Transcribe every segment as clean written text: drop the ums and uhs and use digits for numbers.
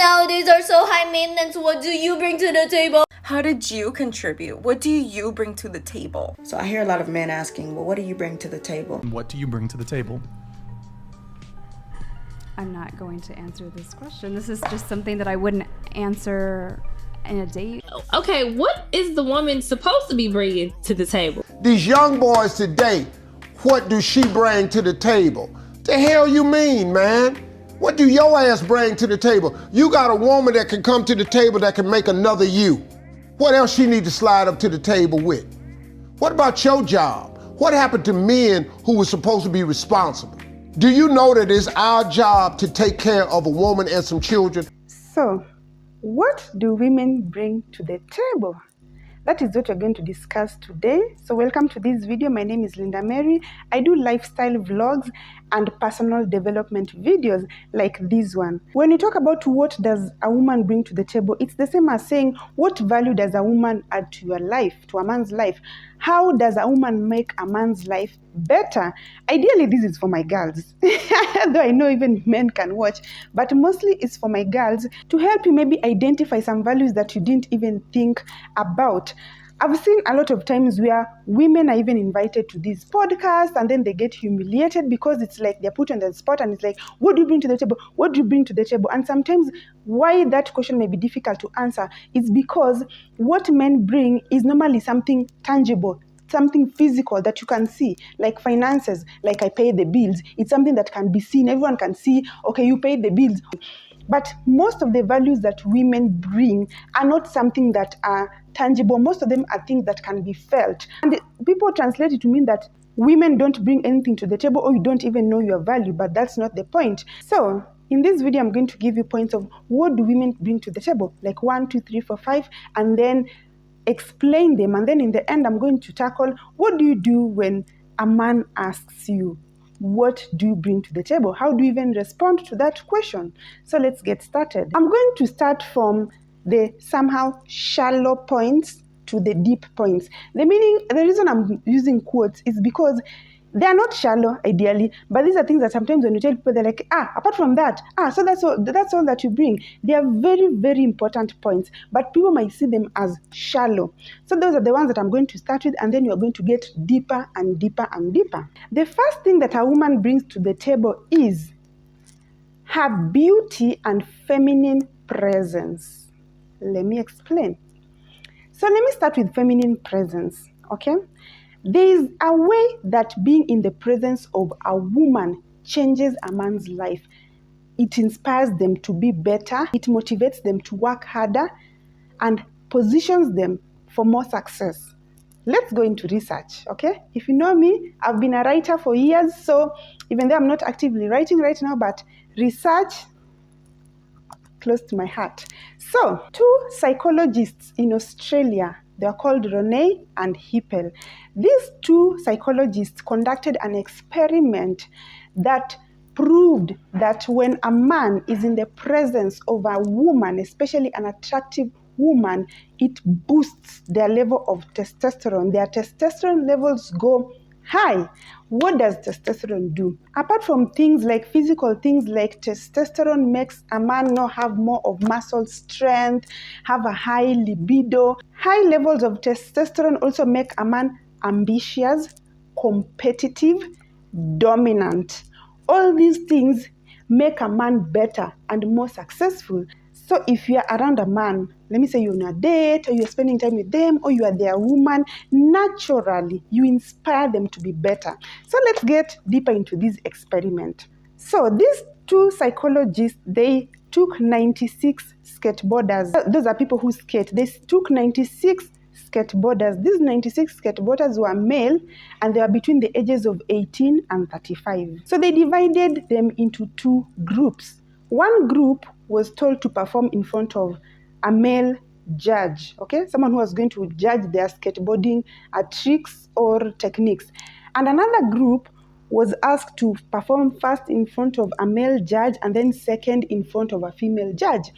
nowadays are so high maintenance. What do you bring to the table? How did you contribute? What do you bring to the table? So I hear a lot of men asking, well, what do you bring to the table? What do you bring to the table? I'm not going to answer this question. This is just something that I wouldn't answer in a date. Okay, what is the woman supposed to be bringing to the table? These young boys today, what do she bring to the table? The hell you mean, man? What do your ass bring to the table? You got a woman that can come to the table that can make another you. What else she need to slide up to the table with? What about your job? What happened to men who were supposed to be responsible? Do you know that it's our job to take care of a woman and some children? So, what do women bring to the table? That is what we're going to discuss today. So welcome to this video. My name is Linda Mary. I do lifestyle vlogs and personal development videos like this one. When you talk about what does a woman bring to the table, it's the same as saying what value does a woman add to your life, to a man's life? How does a woman make a man's life better? Ideally, this is for my girls. Though I know even men can watch, but mostly it's for my girls to help you maybe identify some values that you didn't even think about. I've seen a lot of times where women are even invited to these podcasts and then they get humiliated because it's like they're put on the spot and it's like, what do you bring to the table? What do you bring to the table? And sometimes why that question may be difficult to answer is because what men bring is normally something tangible, something physical that you can see, like finances, like I pay the bills. It's something that can be seen. Everyone can see, okay, you pay the bills. But most of the values that women bring are not something that are tangible. Most of them are things that can be felt. And people translate it to mean that women don't bring anything to the table or you don't even know your value, but that's not the point. So in this video, I'm going to give you points of what do women bring to the table, like 1, 2, 3, 4, 5, and then explain them. And then in the end, I'm going to tackle what do you do when a man asks you, what do you bring to the table? How do you even respond to that question? So let's get started. I'm going to start from the somehow shallow points to the deep points. The reason I'm using quotes is because they are not shallow, ideally, but these are things that sometimes when you tell people, they're like, apart from that, so that's all that you bring. They are very, very important points, but people might see them as shallow. So those are the ones that I'm going to start with, and then you're going to get deeper and deeper and deeper. The first thing that a woman brings to the table is her beauty and feminine presence. Let me explain. So let me start with feminine presence, okay? There is a way that being in the presence of a woman changes a man's life. It inspires them to be better, it motivates them to work harder, and positions them for more success. Let's go into research, okay? If you know me, I've been a writer for years, so even though I'm not actively writing right now, but research close to my heart. So, 2 psychologists in Australia, they are called Ronay and Hippel. These 2 psychologists conducted an experiment that proved that when a man is in the presence of a woman, especially an attractive woman, it boosts their level of testosterone. Their testosterone levels go high. What does testosterone do? Apart from things like physical things like testosterone makes a man now have more of muscle strength, have a high libido. High levels of testosterone also make a man ambitious, competitive, dominant. All these things make a man better and more successful. So if you're around a man, let me say you're on a date or you're spending time with them or you are their woman, naturally you inspire them to be better. So let's get deeper into this experiment. So these 2 psychologists, they took 96 skateboarders. Those are people who skate. They took 96 skateboarders. These 96 skateboarders were male and they were between the ages of 18 and 35. So they divided them into 2 groups. One group was told to perform in front of a male judge, okay? Someone who was going to judge their skateboarding tricks or techniques. And another group was asked to perform first in front of a male judge and then second in front of a female judge.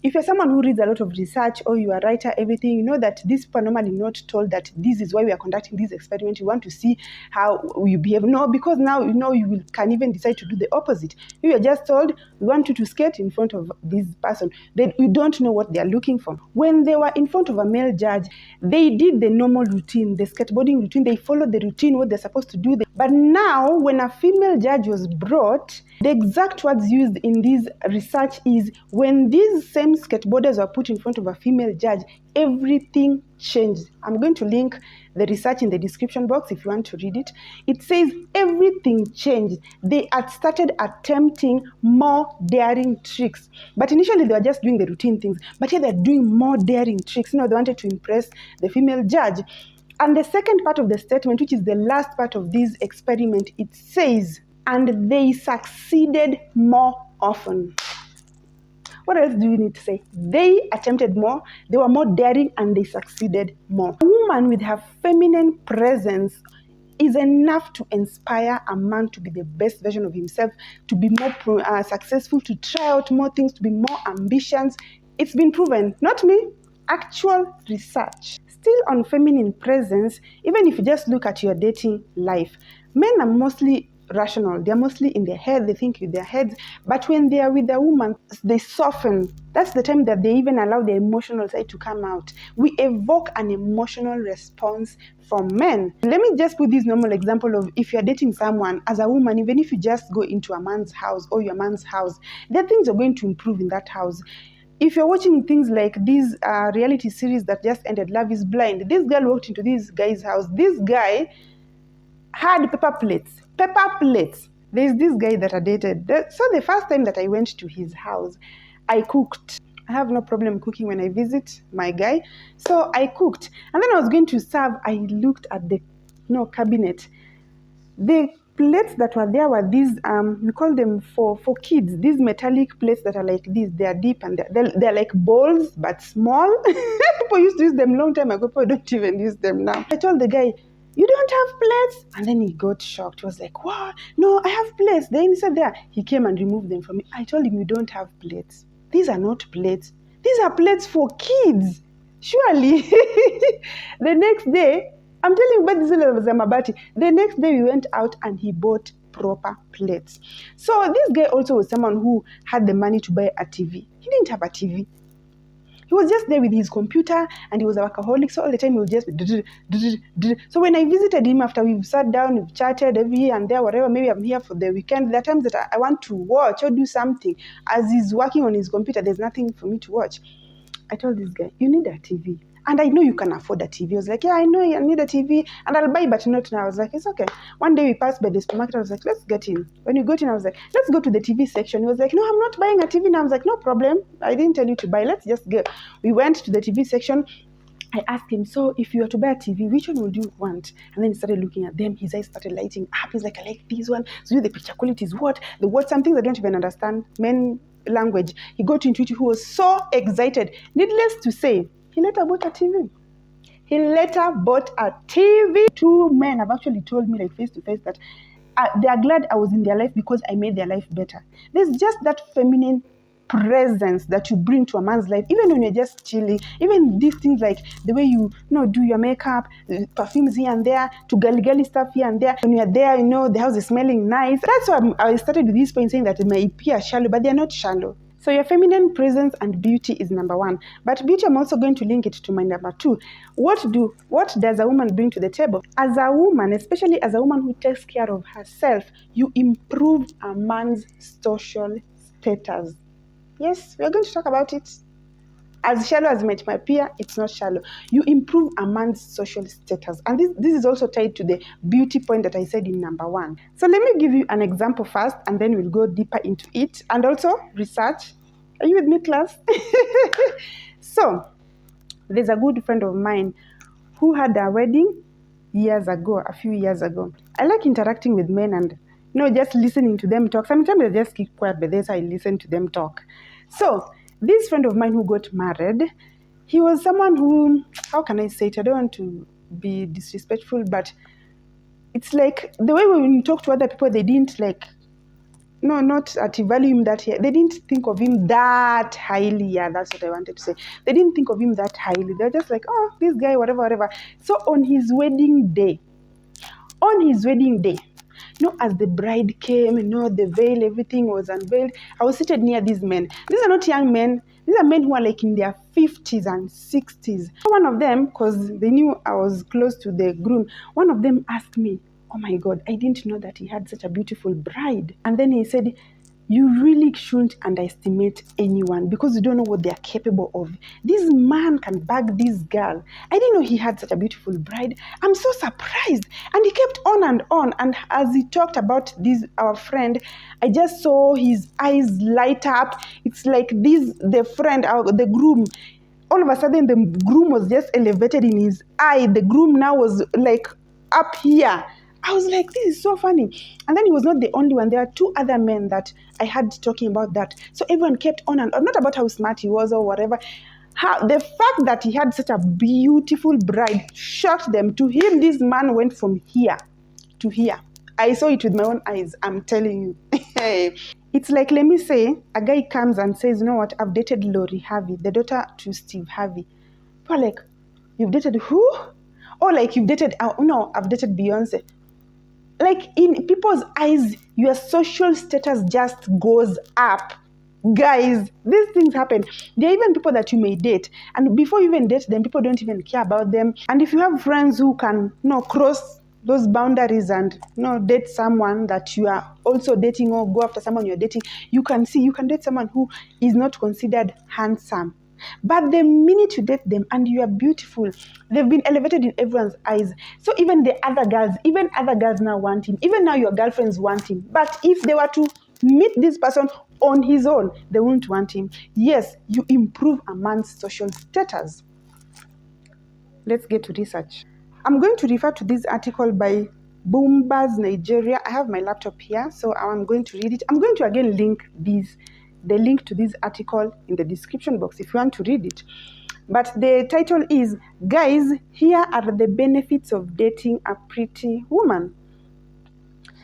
If you're someone who reads a lot of research or you are a writer, everything, you know that this people are normally not told that this is why we are conducting this experiment. You want to see how you behave. No, because now you know can even decide to do the opposite. You are just told, we want you to skate in front of this person. Then you don't know what they are looking for. When they were in front of a male judge, they did the normal routine, the skateboarding routine. They followed the routine, what they're supposed to do. But now, when a female judge was brought, the exact words used in this research is, when these same skateboarders were put in front of a female judge, everything changed. I'm going to link the research in the description box if you want to read it. It says everything changed. They had started attempting more daring tricks. But initially they were just doing the routine things. But here they're doing more daring tricks. You know, they wanted to impress the female judge. And the second part of the statement, which is the last part of this experiment, it says, and they succeeded more often. What else do you need to say? They attempted more, they were more daring, and they succeeded more. A woman with her feminine presence is enough to inspire a man to be the best version of himself, to be more successful, to try out more things, to be more ambitious. It's been proven, not me, actual research. Still on feminine presence, even if you just look at your dating life, men are mostly rational. They're mostly in their head. They think with their heads. But when they are with a woman, they soften. That's the time that they even allow the emotional side to come out. We evoke an emotional response from men. Let me just put this normal example of, if you're dating someone as a woman, even if you just go into a man's house or your man's house, then things are going to improve in that house. If you're watching things like these reality series that just ended, Love is Blind, this girl walked into this guy's house. This guy had paper plates. There's this guy that I dated. So the first time that I went to his house, I cooked. I have no problem cooking when I visit my guy. So I cooked. And then I was going to serve. I looked at the cabinet. The plates that were there were these, we call them for kids, these metallic plates that are like this. They are deep and they're like bowls, but small. People used to use them long time ago. People don't even use them now. I told the guy, you don't have plates? And then he got shocked. He was like, what? No, I have plates. They're inside there. He came and removed them from me. I told him, you don't have plates. These are not plates. These are plates for kids. Surely. The next day, I'm telling you about this was Zamabati. The next day we went out and he bought proper plates. So this guy also was someone who had the money to buy a TV. He didn't have a TV. He was just there with his computer and he was a workaholic. So all the time he would just So when I visited him after we've sat down, we've chatted every here and there, whatever, maybe I'm here for the weekend. There are times that I want to watch or do something. As he's working on his computer, there's nothing for me to watch. I told this guy, you need a TV. And I know you can afford a TV. I was like, yeah, I know I need a TV and I'll buy, but not now. I was like, it's okay. One day we passed by the supermarket. I was like, let's get in. When we got in, I was like, let's go to the TV section. He was like, no, I'm not buying a TV now. I was like, no problem. I didn't tell you to buy. Let's just go. We went to the TV section. I asked him, so if you were to buy a TV, which one would you want? And then he started looking at them. His eyes started lighting up. He's like, I like this one. So the picture quality is what? The what? Some things I don't even understand. Men language. He got into it. He was so excited. Needless to say, he later bought a TV. He later bought a TV. Two men have actually told me, like face to face, that they are glad I was in their life because I made their life better. There's just that feminine presence that you bring to a man's life, even when you're just chilling. Even these things like the way you do your makeup, perfumes here and there, to girly stuff here and there. When you're there, the house is smelling nice. That's why I started with this point saying that it may appear shallow, but they're not shallow. So your feminine presence and beauty is number one. But beauty, I'm also going to link it to my number two. What does a woman bring to the table? As a woman, especially as a woman who takes care of herself, you improve a man's social status. Yes, we're going to talk about it. As shallow as it might appear, it's not shallow. You improve a man's social status. And this is also tied to the beauty point that I said in number one. So let me give you an example first, and then we'll go deeper into it. And also research. Are you with me, class? So, there's a good friend of mine who had a wedding a few years ago. I like interacting with men and just listening to them talk. Sometimes I just keep quiet, but then I listen to them talk. So, this friend of mine who got married, he was someone who, how can I say it? I don't want to be disrespectful, but it's like the way when you talk to other people, they didn't like, no, not at value him that here. They didn't think of him that highly. Yeah, that's what I wanted to say. They didn't think of him that highly. They're just like, oh, this guy, whatever, whatever. So on his wedding day, as the bride came, the veil, everything was unveiled. I was seated near these men. These are not young men. These are men who are like in their 50s and 60s. One of them, because they knew I was close to the groom, one of them asked me, oh my God, I didn't know that he had such a beautiful bride. And then he said, you really shouldn't underestimate anyone because you don't know what they are capable of. This man can bag this girl. I didn't know he had such a beautiful bride. I'm so surprised. And he kept on and on. And as he talked about this, our friend, I just saw his eyes light up. It's like the groom, all of a sudden the groom was just elevated in his eye. The groom now was like up here. I was like, this is so funny. And then he was not the only one. There are two other men that I had talking about that. So everyone kept on and on, not about how smart he was or whatever. The fact that he had such a beautiful bride shocked them. To him, this man went from here to here. I saw it with my own eyes, I'm telling you. It's like, let me say, a guy comes and says, you know what, I've dated Lori Harvey, the daughter to Steve Harvey. People are like, you've dated who? Or like, you've dated, no, I've dated Beyonce. Like, in people's eyes, your social status just goes up. Guys, these things happen. There are even people that you may date, and before you even date them, people don't even care about them. And if you have friends who can cross those boundaries and date someone that you are also dating, or go after someone you're dating, you can date someone who is not considered handsome. But the minute you date them and you are beautiful, they've been elevated in everyone's eyes. So even other girls now want him. Even now your girlfriends want him. But if they were to meet this person on his own, they wouldn't want him. Yes, you improve a man's social status. Let's get to research. I'm going to refer to this article by Boombas Nigeria. I have my laptop here, so I'm going to read it. I'm going to again link the link to this article in the description box if you want to read it. But the title is, Guys, Here Are the Benefits of Dating a Pretty Woman.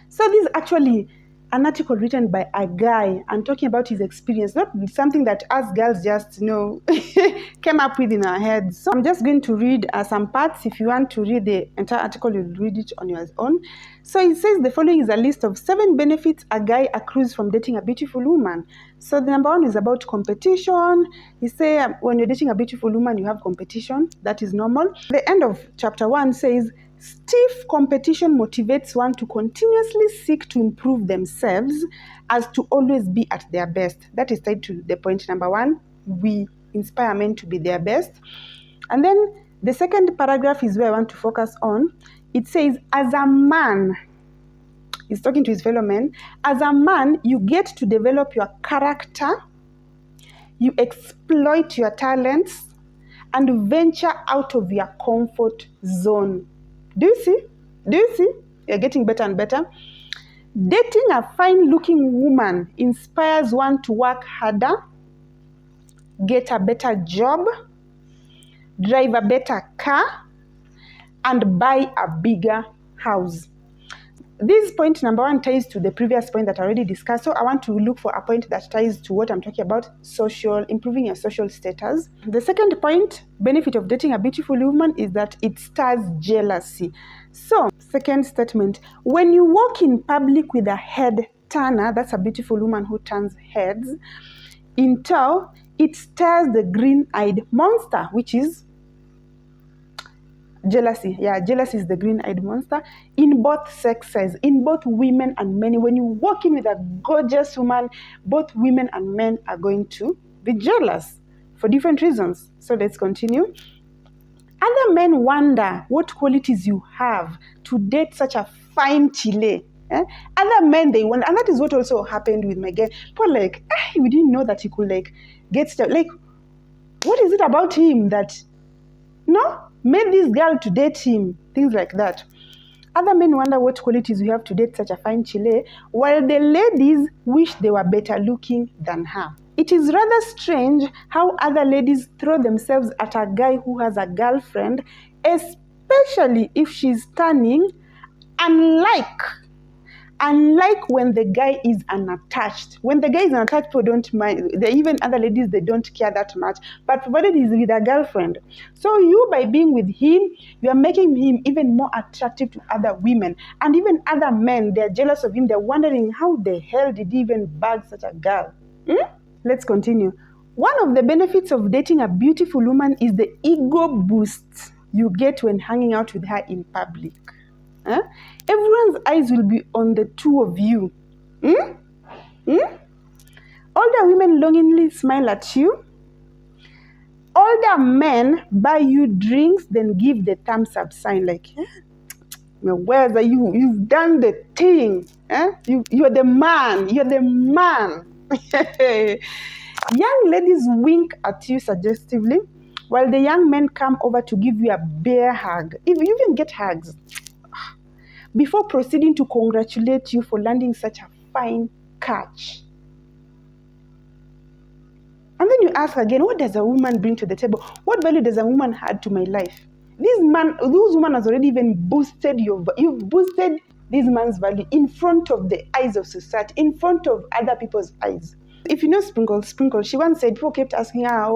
So this is actually an article written by a guy and talking about his experience, not something that us girls just, came up with in our heads. So I'm just going to read some parts. If you want to read the entire article, you'll read it on your own. So it says the following is a list of 7 benefits a guy accrues from dating a beautiful woman. So the number 1 is about competition. He say when you're dating a beautiful woman, you have competition. That is normal. The end of chapter 1 says, stiff competition motivates one to continuously seek to improve themselves as to always be at their best. That is tied to the point number 1. We inspire men to be their best. And then the second paragraph is where I want to focus on. It says, as a man, he's talking to his fellow men, as a man, you get to develop your character, you exploit your talents, and venture out of your comfort zone. Do you see? You're getting better and better. Dating a fine-looking woman inspires one to work harder, get a better job, drive a better car, and buy a bigger house. This point number 1 ties to the previous point that I already discussed. So I want to look for a point that ties to what I'm talking about, improving your social status. The second point, benefit of dating a beautiful woman, is that it stirs jealousy. So, second statement, when you walk in public with a head turner, that's a beautiful woman who turns heads, in tow, it stirs the green-eyed monster, which is jealousy. Yeah, jealousy is the green-eyed monster in both sexes, in both women and men. When you walk in with a gorgeous woman, both women and men are going to be jealous for different reasons. So let's continue. Other men wonder what qualities you have to date such a fine chile. Other men, they wonder, and that is what also happened with my guy. People like, we didn't know that he could get stuff. Like, what is it about him that made this girl to date him? Things like that. Other men wonder what qualities you have to date such a fine chile, while the ladies wish they were better looking than her. It is rather strange how other ladies throw themselves at a guy who has a girlfriend, especially if she's stunning Unlike when the guy is unattached. When the guy is unattached, people don't mind. There are even other ladies, they don't care that much. But provided he's with a girlfriend. So you, by being with him, you are making him even more attractive to other women. And even other men, they're jealous of him. They're wondering, how the hell did he even bag such a girl? Let's continue. One of the benefits of dating a beautiful woman is the ego boost you get when hanging out with her in public. Everyone's eyes will be on the two of you. Older women longingly smile at you. Older men buy you drinks, then give the thumbs up sign like, where's are you? You've done the thing. You're the man. You're the man. Young ladies wink at you suggestively, while the young men come over to give you a bear hug. If you even get hugs, before proceeding to congratulate you for landing such a fine catch. And then you ask again, what does a woman bring to the table? What value does a woman add to my life? Those woman has already even boosted you've boosted this man's value in front of the eyes of society, in front of other people's eyes. If you know Sprinkle, she once said, people kept asking her,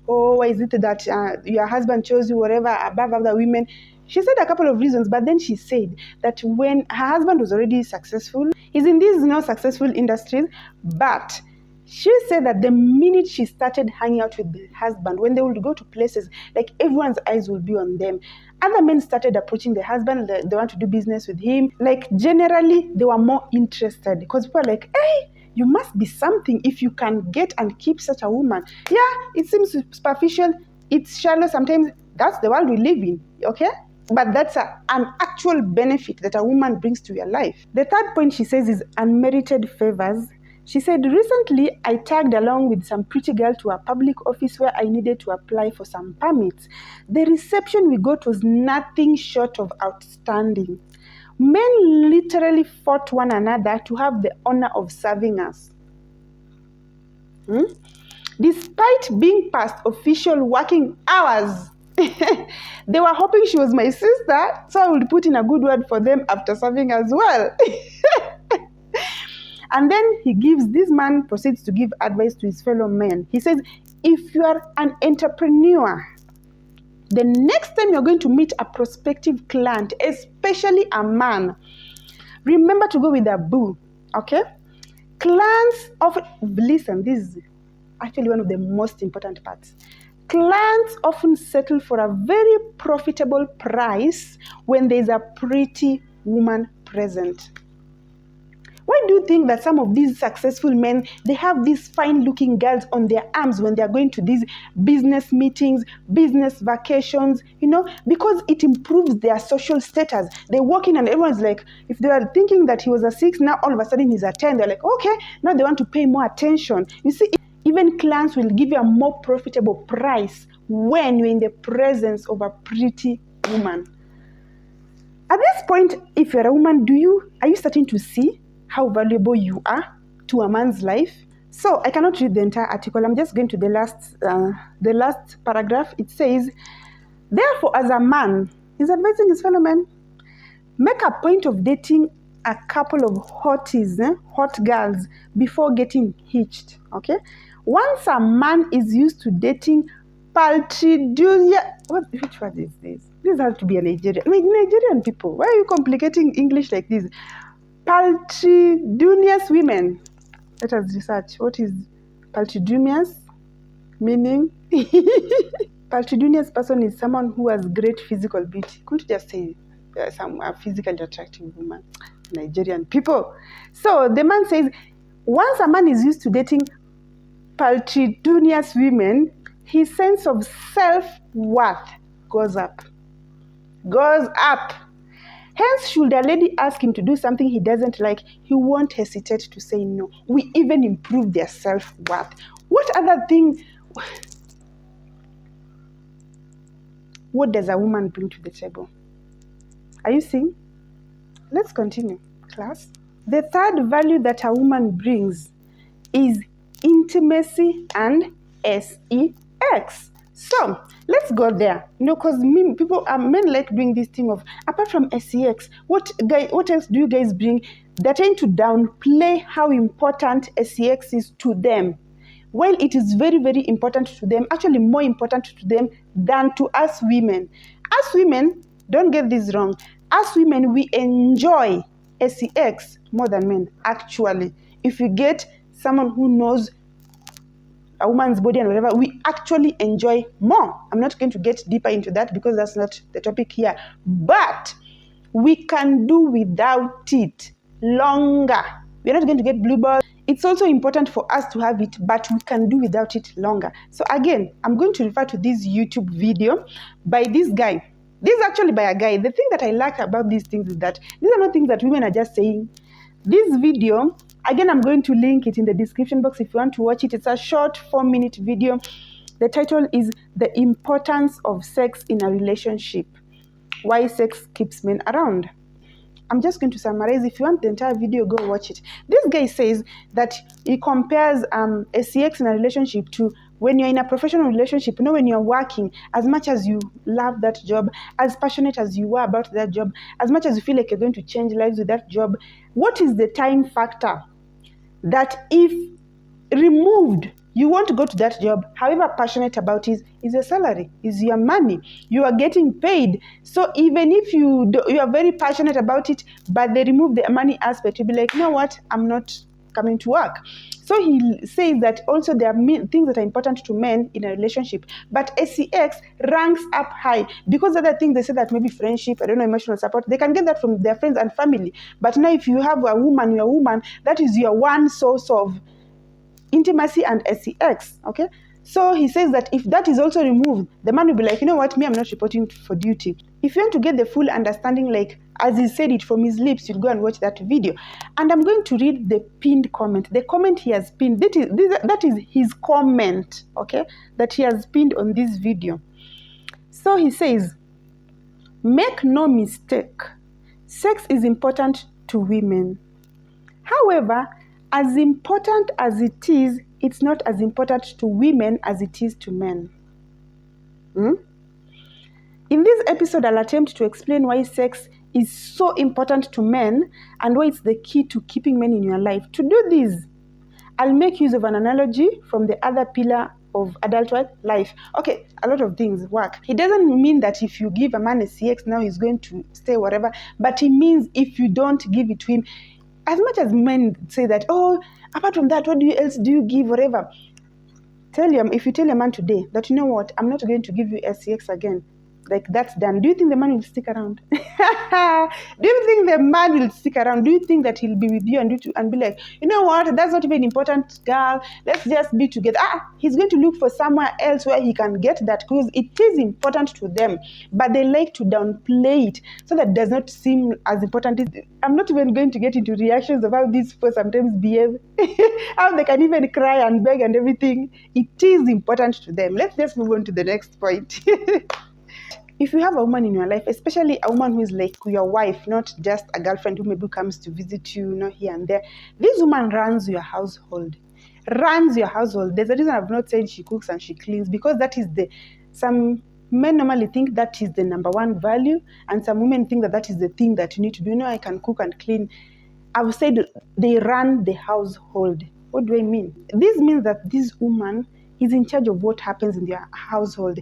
why is it that your husband chose you, whatever, above other women? She said a couple of reasons, but then she said that when her husband was already successful, he's in these successful industries, but she said that the minute she started hanging out with the husband, when they would go to places, like everyone's eyes will be on them. Other men started approaching the husband, they want to do business with him. Like generally, they were more interested because people are like, hey, you must be something if you can get and keep such a woman. Yeah, it seems superficial, it's shallow sometimes. That's the world we live in, okay? But that's an actual benefit that a woman brings to your life. The third point she says is unmerited favors. She said, recently I tagged along with some pretty girl to a public office where I needed to apply for some permits. The reception we got was nothing short of outstanding. Men literally fought one another to have the honor of serving us. Despite being past official working hours, they were hoping she was my sister, so I would put in a good word for them after serving as well. And then this man proceeds to give advice to his fellow men. He says, if you are an entrepreneur, the next time you're going to meet a prospective client, especially a man, remember to go with a boo, okay? Clients often, listen, this is actually one of the most important parts. Clients often settle for a very profitable price when there's a pretty woman present. Why do you think that some of these successful men, they have these fine-looking girls on their arms when they're going to these business meetings, business vacations, because it improves their social status. They walk in and everyone's like, if they were thinking that he was a 6, now all of a sudden he's a 10, they're like, okay, now they want to pay more attention. You see, even clients will give you a more profitable price when you're in the presence of a pretty woman. At this point, if you're a woman, are you starting to see how valuable you are to a man's life? So I cannot read the entire article. I'm just going to the last paragraph. It says, therefore, as a man, he's advising his fellow men, make a point of dating a couple of hotties, hot girls, before getting hitched, okay? Once a man is used to dating paltridunia, which word is this? This has to be a Nigerian. Nigerian people, why are you complicating English like this? Paltridunious women. Let us research. What is paltridunious? Meaning? Paltridunious person is someone who has great physical beauty. Couldn't you just say a physically attractive woman? Nigerian people. So the man says, once a man is used to dating paltridunious women, his sense of self-worth goes up. Hence, should a lady ask him to do something he doesn't like, he won't hesitate to say no. We even improve their self-worth. What other thing? What does a woman bring to the table? Are you seeing? Let's continue, class. The third value that a woman brings is intimacy and sex. So let's go there. Because men like doing this thing of, apart from sex, what else do you guys bring? They're trying to downplay how important sex is to them. While it is very, very important to them, actually more important to them than to us women. Us women, don't get this wrong, us women, we enjoy sex more than men, actually. If you get someone who knows a woman's body and whatever, we actually enjoy more. I'm not going to get deeper into that because that's not the topic here. But we can do without it longer. We're not going to get blue balls. It's also important for us to have it, but we can do without it longer. So again, I'm going to refer to this YouTube video by this guy. This is actually by a guy. The thing that I like about these things is that these are not things that women are just saying. This video, again, I'm going to link it in the description box if you want to watch it. It's a short 4-minute video. The title is The Importance of Sex in a Relationship. Why Sex Keeps Men Around. I'm just going to summarize. If you want the entire video, go watch it. This guy says that he compares sex in a relationship to when you're in a professional relationship. You know, when you're working, as much as you love that job, as passionate as you are about that job, as much as you feel like you're going to change lives with that job, what is the time factor that if removed, you want to go to that job, however passionate about it, is your salary, is your money. You are getting paid. So even if you are very passionate about it, but they remove the money aspect, you'll be like, you know what, I'm not coming to work. So he says that also there are things that are important to men in a relationship, but sex ranks up high because other things they say that maybe friendship, I don't know, emotional support, they can get that from their friends and family. But now if you have a woman, that is your one source of intimacy and sex, okay? So he says that if that is also removed, the man will be like, you know what, me, I'm not reporting for duty. If you want to get the full understanding, like as he said it from his lips, you'll go and watch that video. And I'm going to read the pinned comment. The comment he has pinned, that is his comment, okay, that he has pinned on this video. So he says, make no mistake, sex is important to women. However, as important as it is, it's not as important to women as it is to men. In this episode, I'll attempt to explain why sex is so important to men and why it's the key to keeping men in your life. To do this, I'll make use of an analogy from the other pillar of adulthood life. Okay, a lot of things work. It doesn't mean that if you give a man a sex, now he's going to stay whatever, but it means if you don't give it to him, as much as men say that, oh, apart from that, what else do you give, whatever? If you tell a man today that, you know what, I'm not going to give you sex again, like that's done, do you think the man will stick around? Do you think the man will stick around? Do you think that he'll be with you and be like, you know what, that's not even important, girl, let's just be together? He's going to look for somewhere else where he can get that, because it is important to them, but they like to downplay it so that it does not seem as important. I'm not even going to get into reactions of how these people sometimes behave, how they can even cry and beg and everything. It is important to them. Let's just move on to the next point. If you have a woman in your life, especially a woman who is like your wife, not just a girlfriend who maybe comes to visit you, here and there, this woman runs your household. There's a reason I've not said she cooks and she cleans, because that is some men normally think that is the number one value, and some women think that is the thing that you need to do. I can cook and clean. I've said they run the household. What do I mean? This means that this woman is in charge of what happens in their household.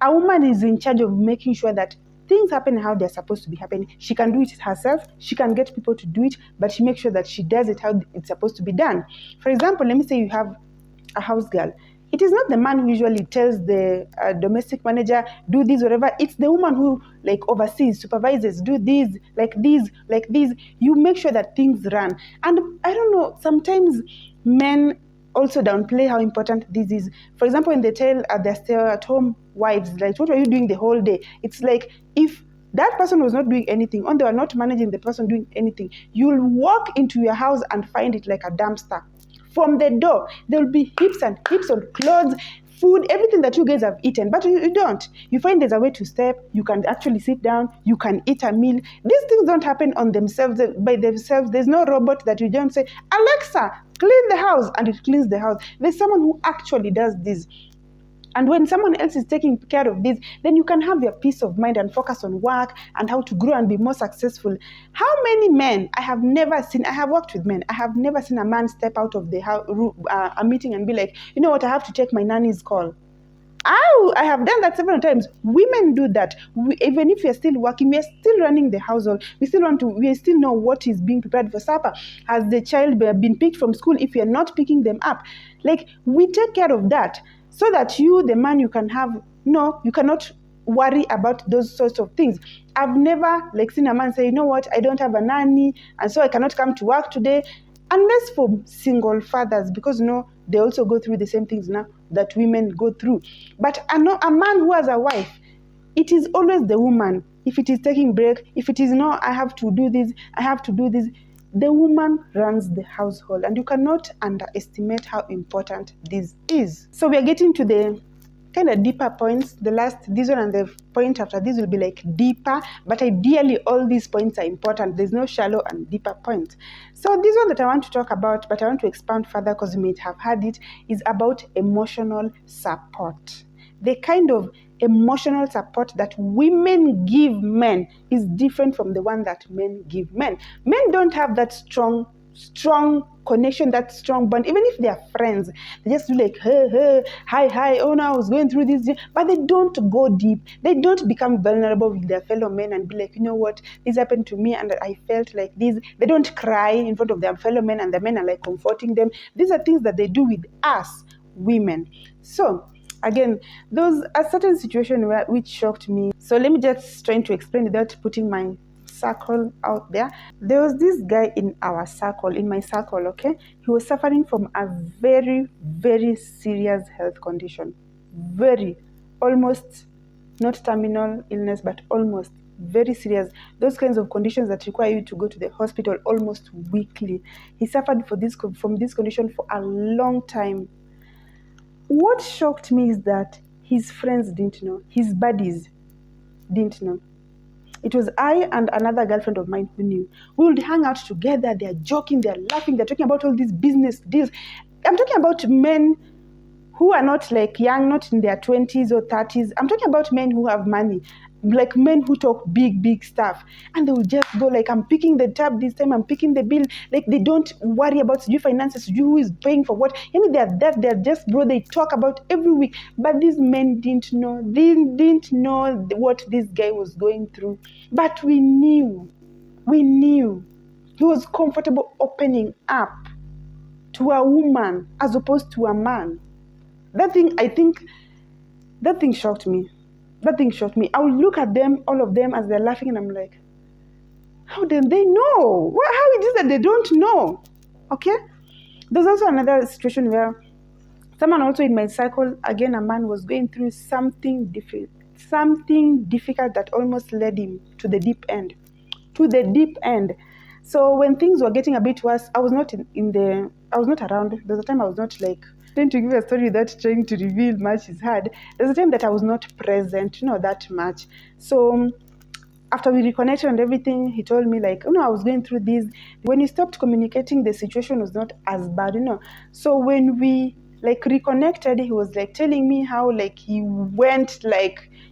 A woman is in charge of making sure that things happen how they're supposed to be happening. She can do it herself. She can get people to do it, but she makes sure that she does it how it's supposed to be done. For example, let me say you have a house girl. It is not the man who usually tells the domestic manager, do this, whatever. It's the woman who oversees, supervises, do this, like this, like this. You make sure that things run. And I don't know, sometimes men also downplay how important this is. For example, when they tell their stay-at-home wives, like, what are you doing the whole day? It's like, if that person was not doing anything, or they were not managing the person doing anything, you'll walk into your house and find it like a dumpster. From the door, there will be heaps and heaps of clothes, food, everything that you guys have eaten, but you don't. You find there's a way to step, you can actually sit down, you can eat a meal. These things don't happen on themselves, by themselves. There's no robot that you don't say, Alexa, clean the house, and it cleans the house. There's someone who actually does this. And when someone else is taking care of this, then you can have your peace of mind and focus on work and how to grow and be more successful. How many men I have worked with men, I have never seen a man step out of the a meeting and be like, you know what, I have to take my nanny's call. I have done that several times. Women do that. Even if we are still working, we are still running the household. We still know what is being prepared for supper. Has the child been picked from school? If we are not picking them up, like, we take care of that so that you, the man, you cannot worry about those sorts of things. I've never seen a man say, you know what, I don't have a nanny, and so I cannot come to work today. Unless for single fathers, because they also go through the same things now that women go through. But a man who has a wife, it is always the woman. If it is taking break, if it is I have to do this, the woman runs the household, and you cannot underestimate how important this is. So we are getting to the kind of deeper points. This one and the point after this will be deeper, but ideally all these points are important. There's no shallow and deeper points. So this one that I want to talk about, but I want to expand further because you may have heard it, is about emotional support. The kind of emotional support that women give men is different from the one that men give men. Men don't have that strong connection, that strong bond. Even if they are friends, they just do hey, hi, oh no, I was going through this, but they don't go deep. They don't become vulnerable with their fellow men and be like, you know what, this happened to me and I felt like this. They don't cry in front of their fellow men and the men are comforting them. These are things that they do with us women. So again, those a certain situation which shocked me. So let me just try to explain without putting my circle out there. There was this guy in my circle, okay? He was suffering from a very, very serious health condition. Almost not terminal illness, but almost very serious. Those kinds of conditions that require you to go to the hospital almost weekly. He suffered from this condition for a long time. What shocked me is that his friends didn't know, his buddies didn't know. It was I and another girlfriend of mine who knew. We would hang out together, they're joking, they're laughing, they're talking about all these business deals. I'm talking about men who are not young, not in their 20s or 30s. I'm talking about men who have money, men who talk big stuff. And they will just go I'm picking the tab this time, I'm picking the bill. They don't worry about your finances, who is paying for what. They're just, bro, they talk about every week. But these men didn't know what this guy was going through. But we knew. He was comfortable opening up to a woman as opposed to a man. That thing shocked me. I would look at them, all of them, as they're laughing, and I'm like, how did they know? How it is that they don't know? Okay? There's also another situation where someone also in my circle, again, a man was going through something difficult that almost led him to the deep end. So when things were getting a bit worse, I was not I was not around. There's a time I was not trying to give a story without trying to reveal much is hard. There's a time that I was not present, that much. So after we reconnected and everything, he told me I was going through this. When he stopped communicating, the situation was not as bad, So when we reconnected, he was telling me how he went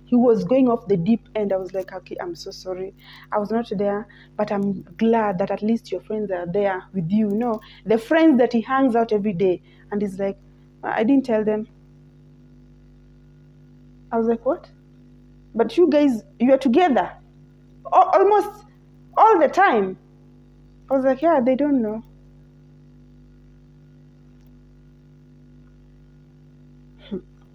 he was going off the deep end. I was okay, I'm so sorry. I was not there, but I'm glad that at least your friends are there with you, the friends that he hangs out every day. And he's I didn't tell them. I was what? But you guys, you are together almost all the time. I was yeah, they don't know.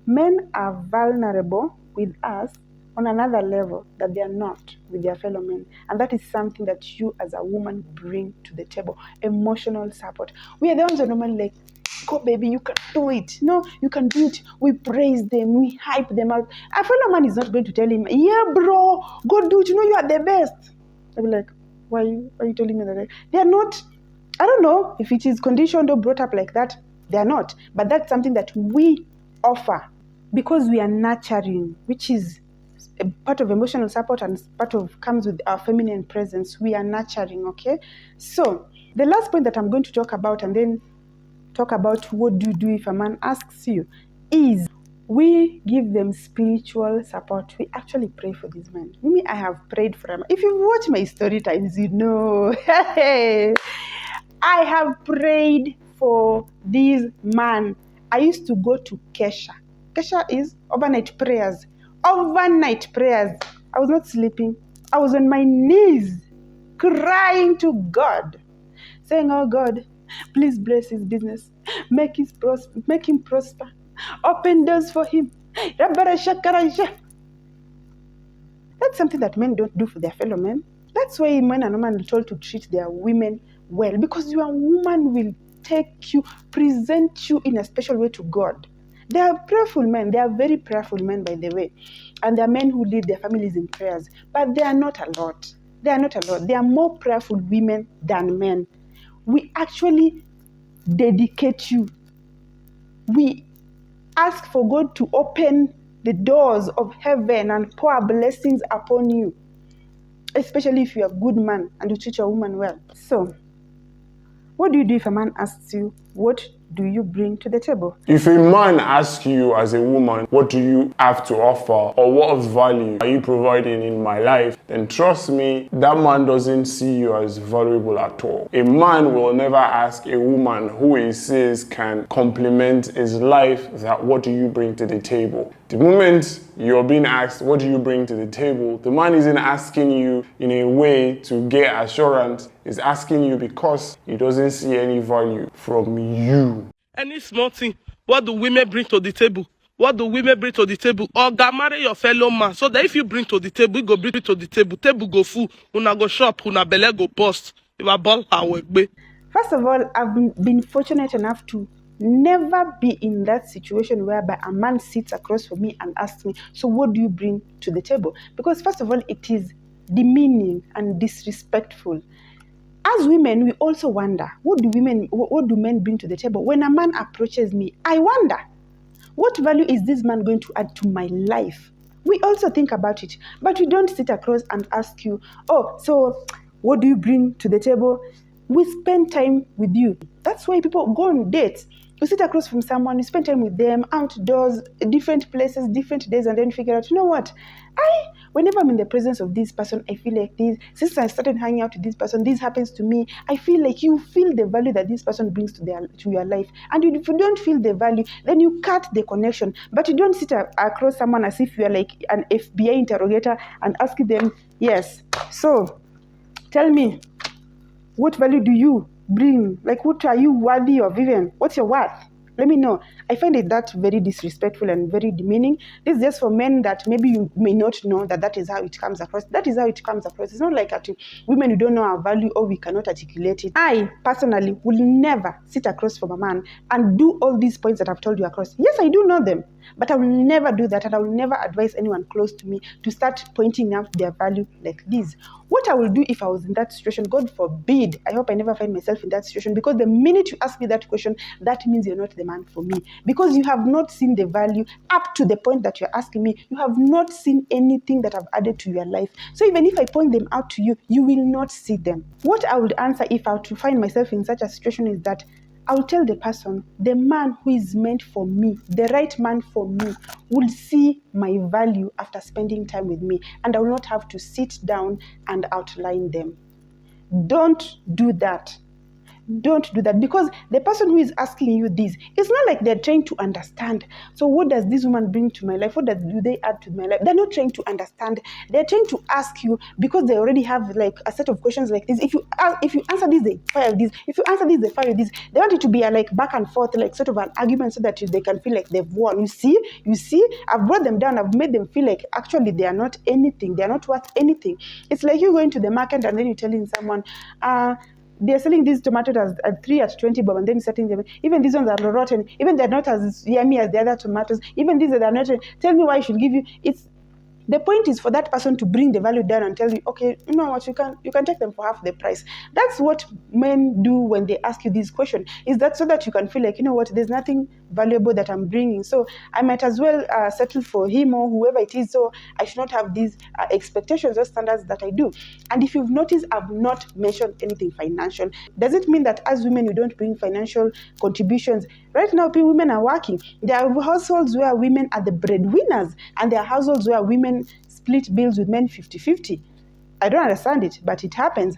Men are vulnerable with us on another level that they are not with their fellow men. And that is something that you as a woman bring to the table. Emotional support. We are the ones who are normally go baby, you can do it. No, you can do it. We praise them, we hype them out. A fellow man is not going to tell him, yeah bro, go do it, you are the best. I'll be why are you telling me that? They are not. I don't know if it is conditioned or brought up like that. They are not. But that's something that we offer because we are nurturing, which is a part of emotional support and comes with our feminine presence. We are nurturing, okay? So the last point that I'm going to talk about and then talk about what do you do if a man asks you is We give them spiritual support. We actually pray for these men. Me, I have prayed for them. If you watch my story times, you know. I have prayed for this man. I used to go to Kesha. Kesha is overnight prayers. Overnight prayers. I was not sleeping. I was on my knees crying to God, saying, oh God, please bless his business. Make him prosper. Open doors for him. That's something that men don't do for their fellow men. That's why men and women are told to treat their women well, because your woman will take you, present you in a special way to God. They are prayerful men. They are very prayerful men, by the way. And they are men who lead their families in prayers. But they are not a lot. They are not a lot. They are more prayerful women than men. We actually dedicate you. We ask for God to open the doors of heaven and pour blessings upon you, especially if you're a good man and you treat your woman well. So, what do you do if a man asks you, what do you bring to the table? If a man asks you as a woman, what do you have to offer, or what of value are you providing in my life, then trust me, that man doesn't see you as valuable at all. A man will never ask a woman who he says can complement his life that what do you bring to the table. The moment you're being asked, what do you bring to the table, the man isn't asking you in a way to get assurance. He's asking you because he doesn't see any value from you. Any small thing, what do women bring to the table? What do women bring to the table? Or God marry your fellow man, so that if you bring to the table, you go bring to the table go full, una go shop, una belle go bust. You are ball our way. First of all, I've been fortunate enough to never be in that situation whereby a man sits across from me and asks me, so what do you bring to the table? Because first of all, it is demeaning and disrespectful. As women, we also wonder, what do men bring to the table? When a man approaches me, I wonder, what value is this man going to add to my life? We also think about it, but we don't sit across and ask you, oh, so what do you bring to the table? We spend time with you. That's why people go on dates. You sit across from someone, you spend time with them, outdoors, different places, different days, and then figure out, you know what? Whenever I'm in the presence of this person, I feel like this. Since I started hanging out with this person, this happens to me. I feel like you feel the value that this person brings to your life. And if you don't feel the value, then you cut the connection. But you don't sit across someone as if you are like an FBI interrogator and asking them, yes, so tell me, what value do you bring? Like, what are you worthy of even? What's your worth? Let me know. I find it that very disrespectful and very demeaning. This is just for men that maybe you may not know that is how it comes across. That is how it comes across. It's not like women who don't know our value or we cannot articulate it. I personally will never sit across from a man and do all these points that I've told you across. Yes, I do know them, but I will never do that, and I will never advise anyone close to me to start pointing out their value like this. What I will do if I was in that situation, God forbid, I hope I never find myself in that situation, because the minute you ask me that question, that means you're not the man for me. Because you have not seen the value up to the point that you're asking me. You have not seen anything that I've added to your life. So even if I point them out to you, you will not see them. What I would answer if I were to find myself in such a situation is that I will tell the person, the man who is meant for me, the right man for me, will see my value after spending time with me, and I will not have to sit down and outline them. Don't do that. Don't do that, because the person who is asking you this, it's not like they're trying to understand. So what does this woman bring to my life? What do they add to my life? They're not trying to understand. They're trying to ask you because they already have like a set of questions like this. If you answer this, they fire this. If you answer this, they fire this. They want it to be a like back and forth, like sort of an argument, so that they can feel like they've won. You see, I've brought them down. I've made them feel like actually they are not anything. They are not worth anything. It's like you going to the market and then you're telling someone, they're selling these tomatoes at 3 at 20 bob, and then setting them. Even these ones are rotten. Even they're not as yummy as the other tomatoes. Even these are not. Tell me why I should give you. The point is for that person to bring the value down and tell you, okay, you know what, you can take them for half the price. That's what men do when they ask you this question. Is that so that you can feel like, you know what, there's nothing valuable that I'm bringing, so I might as well settle for him or whoever it is. So I should not have these expectations or standards that I do. And if you've noticed, I've not mentioned anything financial. Does it mean that as women we don't bring financial contributions? Right now, women are working. There are households where women are the breadwinners, and there are households where women split bills with men 50-50. I don't understand it, but it happens.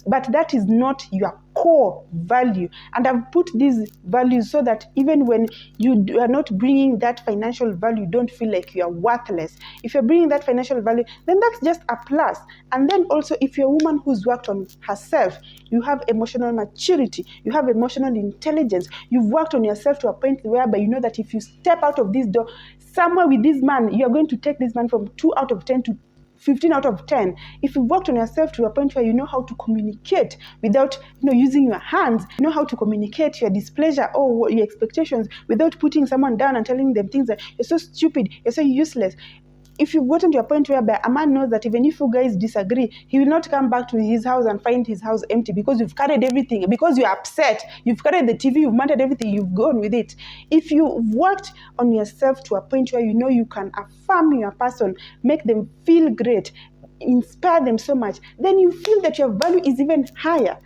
But that is not your core value. And I've put these values so that even when you are not bringing that financial value, don't feel like you are worthless. If you're bringing that financial value, then that's just a plus. And then also, if you're a woman who's worked on herself, you have emotional maturity, you have emotional intelligence, you've worked on yourself to a point whereby you know that if you step out of this door, somewhere with this man, you're going to take this man from 2 out of 10 to 15 out of 10. If you've worked on yourself to a point where you know how to communicate without using your hands, you know how to communicate your displeasure or your expectations without putting someone down and telling them things that you're so stupid, you're so useless. If you've gotten to a point where a man knows that even if you guys disagree, he will not come back to his house and find his house empty because you've carried everything, because you're upset, you've carried the TV, you've mounted everything, you've gone with it. If you've worked on yourself to a point where you know you can affirm your person, make them feel great, inspire them so much, then you feel that your value is even higher.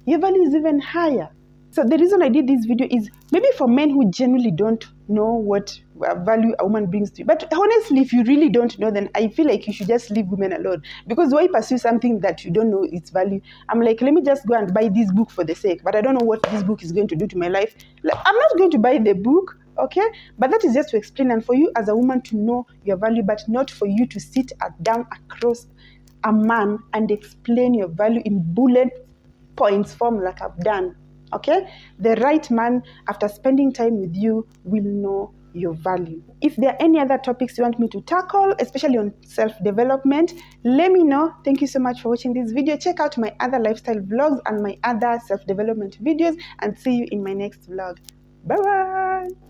Your value is even higher. So the reason I did this video is maybe for men who genuinely don't know what value a woman brings to you. But honestly, if you really don't know, then I feel like you should just leave women alone. Because why pursue something that you don't know its value? I'm like, let me just go and buy this book for the sake. But I don't know what this book is going to do to my life. I'm not going to buy the book, okay? But that is just to explain and for you as a woman to know your value, but not for you to sit down across a man and explain your value in bullet points form like I've done. Okay? The right man, after spending time with you, will know your value. If there are any other topics you want me to tackle, especially on self-development, let me know. Thank you so much for watching this video. Check out my other lifestyle vlogs and my other self-development videos, and see you in my next vlog. Bye-bye!